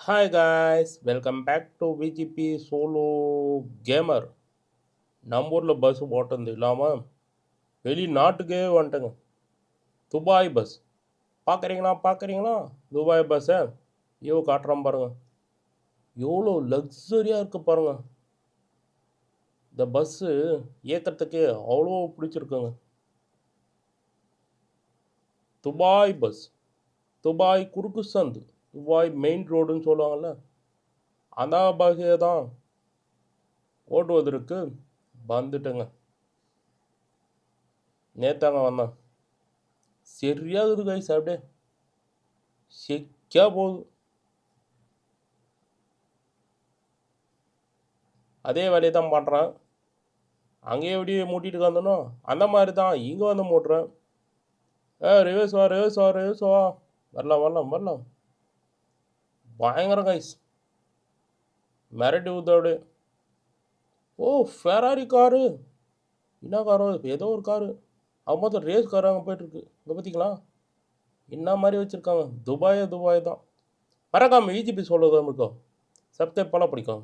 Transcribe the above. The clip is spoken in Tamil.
Hi guys, welcome back to VGP Solo Gamer. நம்ம ஊரில் பஸ் ஓட்டுறது இல்லாமல் வெளிநாட்டுக்கே வந்துட்டேங்க. துபாய் பஸ் பார்க்குறீங்களா துபாய் பஸ்ஸை காட்டுறோம் பாருங்க. எவ்வளோ லக்ஸரியாக இருக்குது பாருங்க. இந்த பஸ்ஸு ஏற்றுறதுக்கு அவ்வளோ பிடிச்சிருக்குங்க. துபாய் பஸ், துபாய் குறுக்கு சந்து, துபாய் மெயின் ரோடுன்னு சொல்லுவாங்கள்ல, அந்த பஸ்ஸே தான் ஓட்டுவதற்கு வந்துட்டுங்க. நேத்தாங்க வந்தேன். சரியாகுது கைஸ், அப்படியே செக்கா போகுது. அதே வேலையை தான் பண்ணுறேன். அங்கேயே எப்படியே மூட்டிட்டு வந்தனோ அந்த மாதிரி தான் இங்கே வந்து மூட்டுறேன். ரிவர்ஸ் வா ரிவர்ஸ் வா ரிவர்ஸ் வா, வரலாம். பயங்கரம் கைஸ், மிரட்டி ஊத்தோடு. ஓ, ஃபெராரி காரு, என்ன காரோ, ஏதோ ஒரு காரு. அவங்க மொத்தம் ரேஸ் காரு அங்கே போயிட்டுருக்கு. இங்கே பார்த்தீங்களா என்ன மாதிரி வச்சுருக்காங்க. துபாய் தான். மறக்காமல் விஜிபி சொல்லுறது இருக்கோம். சப்ஸ்கிரைப் பண்ண பிடிக்கும்.